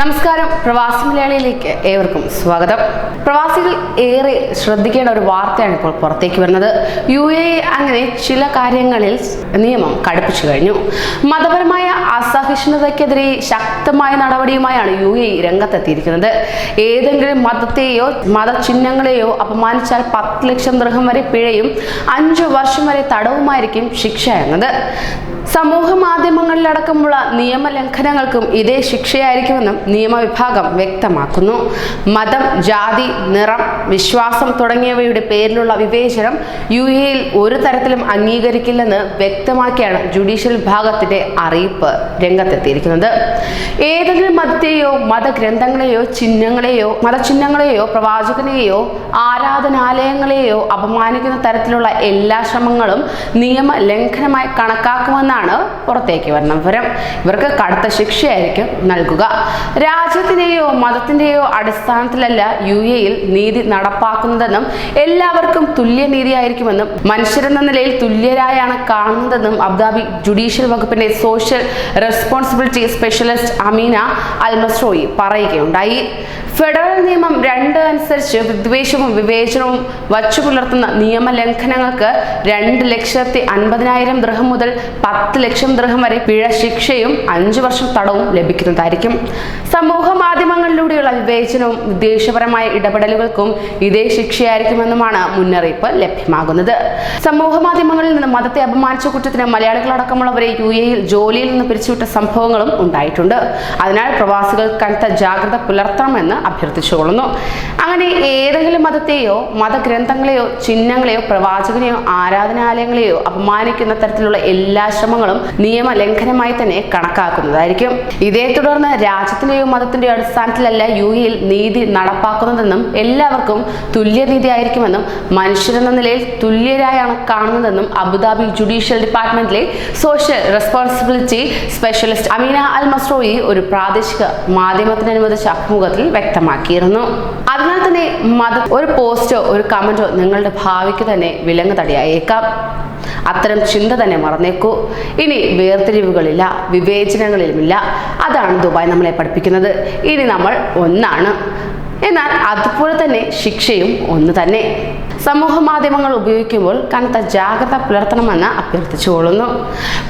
നമസ്കാരം, പ്രവാസി മലയാളിയിലേക്ക് ഏവർക്കും സ്വാഗതം. പ്രവാസികൾ ഏറെ ശ്രദ്ധിക്കേണ്ട ഒരു വാർത്തയാണ് ഇപ്പോൾ പുറത്തേക്ക് വരുന്നത്. UAE അങ്ങനെ ചില കാര്യങ്ങളിൽ നിയമം കടുപ്പിച്ചു കഴിഞ്ഞു. മതപരമായ അസഹിഷ്ണുതയ്ക്കെതിരെ ശക്തമായ നടപടിയുമായാണ് UAE രംഗത്തെത്തിയിരിക്കുന്നത്. ഏതെങ്കിലും മതത്തെയോ മതചിഹ്നങ്ങളെയോ അപമാനിച്ചാൽ 10 ലക്ഷം ദിർഹം വരെ പിഴയും 5 വർഷം വരെ തടവുമായിരിക്കും ശിക്ഷ എന്നത്. സമൂഹ മാധ്യമങ്ങളിലടക്കമുള്ള നിയമലംഘനങ്ങൾക്കും ഇതേ ശിക്ഷയായിരിക്കുമെന്നും നിയമവിഭാഗം വ്യക്തമാക്കുന്നു. മതം, ജാതി, നിറം, വിശ്വാസം തുടങ്ങിയവയുടെ പേരിലുള്ള വിവേചനം UAE ഒരു തരത്തിലും അംഗീകരിക്കില്ലെന്ന് വ്യക്തമാക്കിയാണ് ജുഡീഷ്യൽ വിഭാഗത്തിന്റെ അറിയിപ്പ് രംഗത്തെത്തിയിരിക്കുന്നത്. ഏതെങ്കിലും മതത്തെയോ മതഗ്രന്ഥങ്ങളെയോ മതചിഹ്നങ്ങളെയോ പ്രവാചകനെയോ ആരാധനാലയങ്ങളെയോ അപമാനിക്കുന്ന തരത്തിലുള്ള എല്ലാ ശ്രമങ്ങളും നിയമലംഘനമായി കണക്കാക്കുമെന്നാണ് പുറത്തേക്ക് വരുന്ന വിവരം. ഇവർക്ക് കടുത്ത ശിക്ഷയായിരിക്കും നൽകുക. രാജ്യത്തിന്റെയോ മതത്തിന്റെയോ അടിസ്ഥാനത്തിലല്ല UAE നീതി നടപ്പാക്കുന്നതെന്നും എല്ലാവർക്കും തുല്യനീതിയായിരിക്കുമെന്നും മനുഷ്യരെന്ന നിലയിൽ തുല്യരായാണ് കാണുന്നതെന്നും അബുദാബി ജുഡീഷ്യൽ വകുപ്പിന്റെ social responsibility specialist Amina Al മസ്രോയി പറയുകയുണ്ടായി. ഫെഡറൽ നിയമം 2 അനുസരിച്ച് വിദ്വേഷവും വിവേചനവും വച്ചുപുലർത്തുന്ന നിയമലംഘനങ്ങൾക്ക് 2,50,000 ദിർഹം മുതൽ 10 ലക്ഷം ദിർഹം വരെ പിഴ ശിക്ഷയും 5 വർഷം തടവും ലഭിക്കുന്നതായിരിക്കും. സമൂഹ മാധ്യമങ്ങളിലൂടെയുള്ള വിവേചനവും വിദ്വേഷപരമായ ഇടപെടലുകൾക്കും ഇതേ ശിക്ഷയായിരിക്കുമെന്നുമാണ് മുന്നറിയിപ്പ് ലഭ്യമാകുന്നത്. സമൂഹ മാധ്യമങ്ങളിൽ നിന്ന് മതത്തെ അപമാനിച്ച കുറ്റത്തിന് മലയാളികളടക്കമുള്ളവരെ UAE ജോലിയിൽ നിന്ന് പിരിച്ചുവിട്ട സംഭവങ്ങളും ഉണ്ടായിട്ടുണ്ട്. അതിനാൽ പ്രവാസികൾ കനത്ത ജാഗ്രത പുലർത്തണമെന്ന് അഭ്യർത്ഥിച്ചുകൊള്ളുന്നു. അങ്ങനെ ഏതെങ്കിലും മതത്തെയോ മതഗ്രന്ഥങ്ങളെയോ ചിഹ്നങ്ങളെയോ പ്രവാചകനെയോ ആരാധനാലയങ്ങളെയോ അപമാനിക്കുന്ന തരത്തിലുള്ള എല്ലാ ശ്രമങ്ങളും നിയമലംഘനമായി തന്നെ കണക്കാക്കുന്നതായിരിക്കും. ഇതേ തുടർന്ന് രാജ്യത്തിന്റെയോ മതത്തിന്റെയോ അടിസ്ഥാനത്തിലല്ല UAE നീതി നടപ്പാക്കുന്നതെന്നും എല്ലാവർക്കും തുല്യനീതിയായിരിക്കുമെന്നും മനുഷ്യരെന്ന നിലയിൽ തുല്യരായാണ് കാണുന്നതെന്നും അബുദാബി ജുഡീഷ്യൽ ഡിപ്പാർട്ട്മെന്റിലെ social responsibility specialist Amina Al Mazrouei ഒരു പ്രാദേശിക മാധ്യമത്തിന് അനുവദിച്ച അഭിമുഖത്തിൽ വ്യക്തമാക്കിയിരുന്നു. അതിനാൽ തന്നെ ഒരു പോസ്റ്റോ ഒരു കമന്റോ നിങ്ങളുടെ ഭാവിക്ക് തന്നെ വിലങ്ങ് തടിയായേക്കാം. അത്തരം ചിന്ത തന്നെ മറന്നേക്കൂ. ഇനി വേർതിരിവുകളില്ല, വിവേചനങ്ങളിലുമില്ല. അതാണ് ദുബായ് നമ്മളെ പഠിപ്പിക്കുന്നത്. ഇനി നമ്മൾ ഒന്നാണ്. എന്നാൽ അതുപോലെ തന്നെ ശിക്ഷയും ഒന്ന് തന്നെ. സമൂഹ മാധ്യമങ്ങൾ ഉപയോഗിക്കുമ്പോൾ കനത്ത ജാഗ്രത പുലർത്തണമെന്ന് അഭ്യർത്ഥിച്ചുകൊള്ളുന്നു.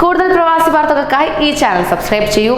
കൂടുതൽ പ്രവാസി വാർത്തകൾക്കായി ഈ ചാനൽ സബ്സ്ക്രൈബ് ചെയ്യൂ.